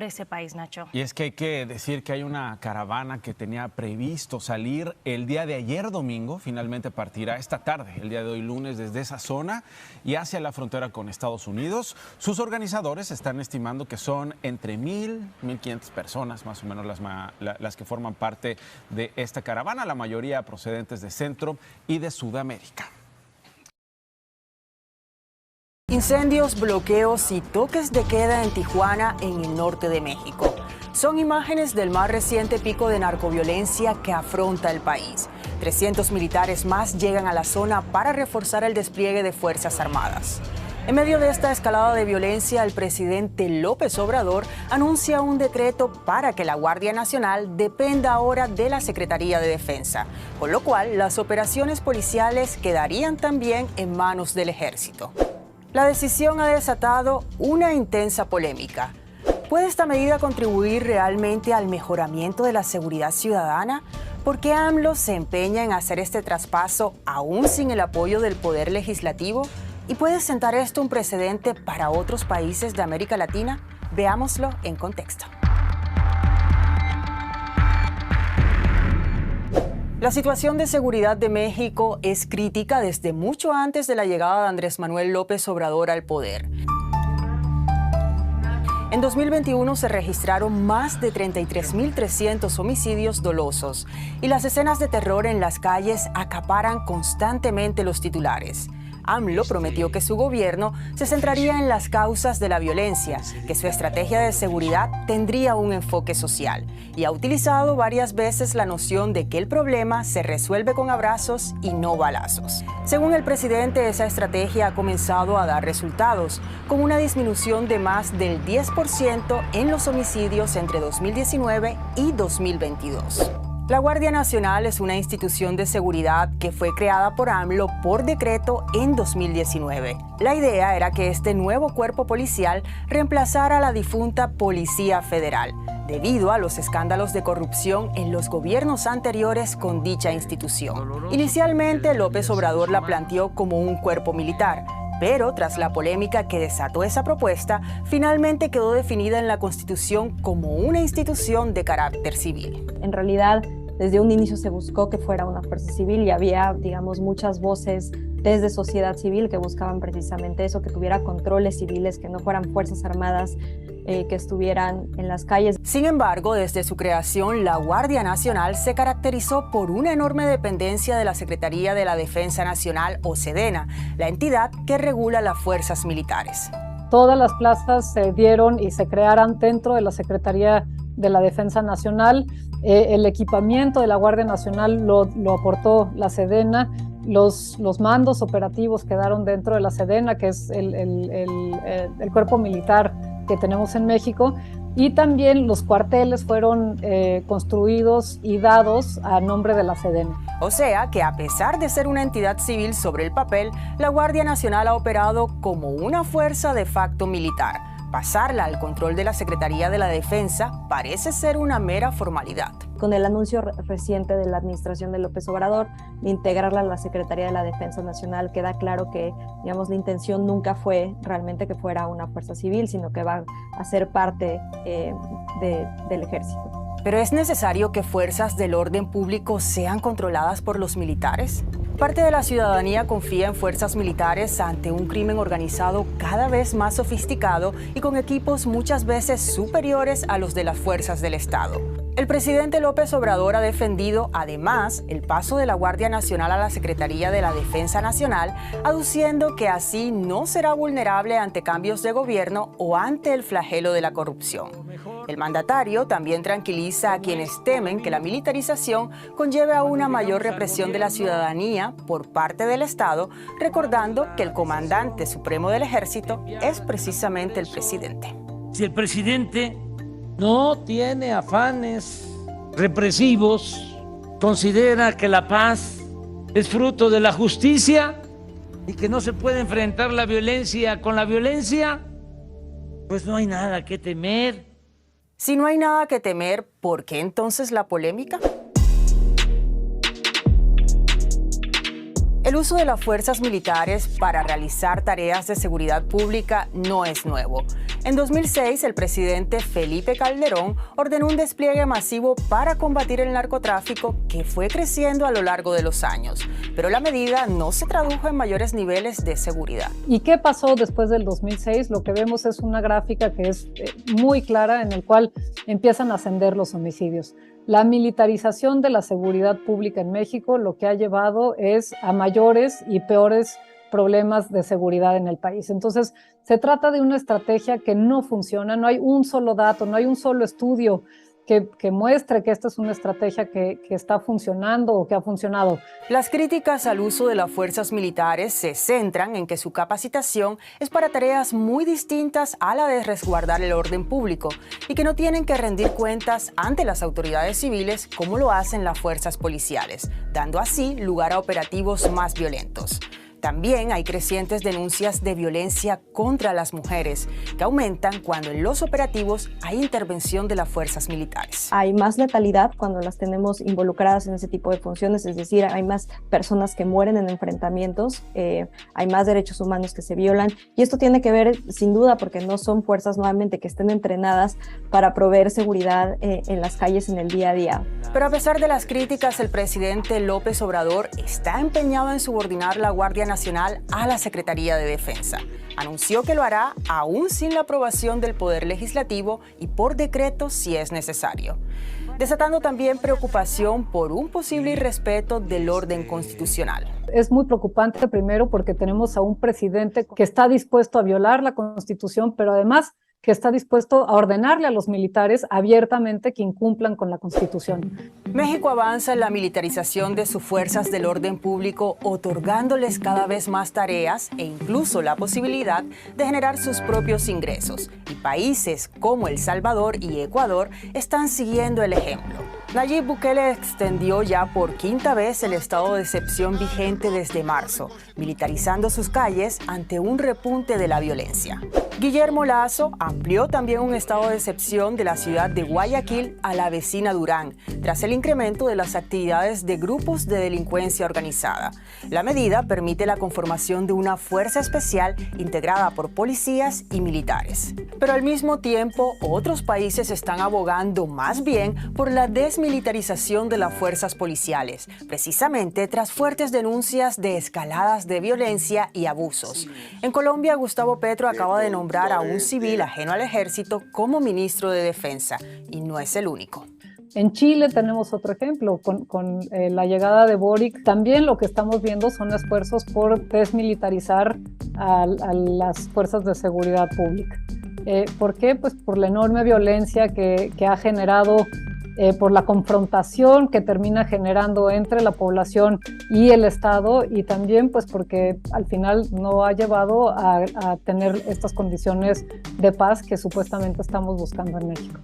ese país, Nacho. Y es que hay que decir que hay una caravana que tenía previsto salir el día de ayer domingo, finalmente partirá esta tarde, el día de hoy lunes, desde esa zona y hacia la frontera con Estados Unidos. Sus organizadores están estimando que son entre 1,000-1,500 personas, más o menos las que forman parte de esta caravana, la mayoría procedentes de Centro y de Sudamérica. Incendios, bloqueos y toques de queda en Tijuana, en el norte de México. Son imágenes del más reciente pico de narcoviolencia que afronta el país. 300 militares más llegan a la zona para reforzar el despliegue de Fuerzas Armadas. En medio de esta escalada de violencia, el presidente López Obrador anuncia un decreto para que la Guardia Nacional dependa ahora de la Secretaría de Defensa, con lo cual las operaciones policiales quedarían también en manos del Ejército. La decisión ha desatado una intensa polémica. ¿Puede esta medida contribuir realmente al mejoramiento de la seguridad ciudadana? ¿Por qué AMLO se empeña en hacer este traspaso aún sin el apoyo del Poder Legislativo? ¿Y puede sentar esto un precedente para otros países de América Latina? Veámoslo en contexto. La situación de seguridad de México es crítica desde mucho antes de la llegada de Andrés Manuel López Obrador al poder. En 2021 se registraron más de 33.300 homicidios dolosos y las escenas de terror en las calles acaparan constantemente los titulares. AMLO prometió que su gobierno se centraría en las causas de la violencia, que su estrategia de seguridad tendría un enfoque social y ha utilizado varias veces la noción de que el problema se resuelve con abrazos y no balazos. Según el presidente, esa estrategia ha comenzado a dar resultados, con una disminución de más del 10% en los homicidios entre 2019 y 2022. La Guardia Nacional es una institución de seguridad que fue creada por AMLO por decreto en 2019. La idea era que este nuevo cuerpo policial reemplazara a la difunta Policía Federal, debido a los escándalos de corrupción en los gobiernos anteriores con dicha institución. Inicialmente, López Obrador la planteó como un cuerpo militar, pero tras la polémica que desató esa propuesta, finalmente quedó definida en la Constitución como una institución de carácter civil. En realidad, desde un inicio se buscó que fuera una fuerza civil y había, digamos, muchas voces desde sociedad civil que buscaban precisamente eso, que tuviera controles civiles, que no fueran fuerzas armadas que estuvieran en las calles. Sin embargo, desde su creación, la Guardia Nacional se caracterizó por una enorme dependencia de la Secretaría de la Defensa Nacional, o SEDENA, la entidad que regula las fuerzas militares. Todas las plazas se dieron y se crearon dentro de la Secretaría de la Defensa Nacional. El equipamiento de la Guardia Nacional lo aportó la SEDENA. Los mandos operativos quedaron dentro de la SEDENA, que es el cuerpo militar que tenemos en México, y también los cuarteles fueron construidos y dados a nombre de la SEDENA. O sea que a pesar de ser una entidad civil sobre el papel, la Guardia Nacional ha operado como una fuerza de facto militar. Pasarla al control de la Secretaría de la Defensa parece ser una mera formalidad. Con el anuncio reciente de la administración de López Obrador de integrarla a la Secretaría de la Defensa Nacional, queda claro que, digamos, la intención nunca fue realmente que fuera una fuerza civil, sino que va a ser parte del ejército. ¿Pero es necesario que fuerzas del orden público sean controladas por los militares? Parte de la ciudadanía confía en fuerzas militares ante un crimen organizado cada vez más sofisticado y con equipos muchas veces superiores a los de las fuerzas del Estado. El presidente López Obrador ha defendido, además, el paso de la Guardia Nacional a la Secretaría de la Defensa Nacional, aduciendo que así no será vulnerable ante cambios de gobierno o ante el flagelo de la corrupción. El mandatario también tranquiliza a quienes temen que la militarización conlleve a una mayor represión de la ciudadanía por parte del Estado, recordando que el comandante supremo del Ejército es precisamente el presidente. Si el presidente no tiene afanes represivos, considera que la paz es fruto de la justicia y que no se puede enfrentar la violencia con la violencia, pues no hay nada que temer. Si no hay nada que temer, ¿por qué entonces la polémica? El uso de las fuerzas militares para realizar tareas de seguridad pública no es nuevo. En 2006, el presidente Felipe Calderón ordenó un despliegue masivo para combatir el narcotráfico que fue creciendo a lo largo de los años, pero la medida no se tradujo en mayores niveles de seguridad. ¿Y qué pasó después del 2006? Lo que vemos es una gráfica que es muy clara, en el cual empiezan a ascender los homicidios. La militarización de la seguridad pública en México lo que ha llevado es a mayores y peores problemas de seguridad en el país. Entonces, se trata de una estrategia que no funciona, no hay un solo dato, no hay un solo estudio que muestre que esta es una estrategia que está funcionando o que ha funcionado. Las críticas al uso de las fuerzas militares se centran en que su capacitación es para tareas muy distintas a la de resguardar el orden público y que no tienen que rendir cuentas ante las autoridades civiles como lo hacen las fuerzas policiales, dando así lugar a operativos más violentos. También hay crecientes denuncias de violencia contra las mujeres, que aumentan cuando en los operativos hay intervención de las fuerzas militares. Hay más letalidad cuando las tenemos involucradas en ese tipo de funciones, es decir, hay más personas que mueren en enfrentamientos, hay más derechos humanos que se violan, y esto tiene que ver sin duda porque no son fuerzas nuevamente que estén entrenadas para proveer seguridad en las calles en el día a día. Pero a pesar de las críticas, el presidente López Obrador está empeñado en subordinar la Guardia Nacional a la Secretaría de Defensa. Anunció que lo hará aún sin la aprobación del Poder Legislativo y por decreto si es necesario, desatando también preocupación por un posible irrespeto del orden constitucional. Es muy preocupante, primero, porque tenemos a un presidente que está dispuesto a violar la Constitución, pero además que está dispuesto a ordenarle a los militares abiertamente que incumplan con la Constitución. México avanza en la militarización de sus fuerzas del orden público, otorgándoles cada vez más tareas e incluso la posibilidad de generar sus propios ingresos. Y países como El Salvador y Ecuador están siguiendo el ejemplo. Nayib Bukele extendió ya por quinta vez el estado de excepción vigente desde marzo, militarizando sus calles ante un repunte de la violencia. Guillermo Lasso amplió también un estado de excepción de la ciudad de Guayaquil a la vecina Durán, tras el incremento de las actividades de grupos de delincuencia organizada. La medida permite la conformación de una fuerza especial integrada por policías y militares. Pero al mismo tiempo, otros países están abogando más bien por la desmilitarización de las fuerzas policiales, precisamente tras fuertes denuncias de escaladas de violencia y abusos. En Colombia, Gustavo Petro acaba de nombrar a un civil ajeno al ejército como ministro de Defensa, y no es el único. En Chile tenemos otro ejemplo, con la llegada de Boric. También lo que estamos viendo son esfuerzos por desmilitarizar a las fuerzas de seguridad pública. ¿Por qué? Pues por la enorme violencia que ha generado, por la confrontación que termina generando entre la población y el Estado, y también pues porque al final no ha llevado a tener estas condiciones de paz que supuestamente estamos buscando en México.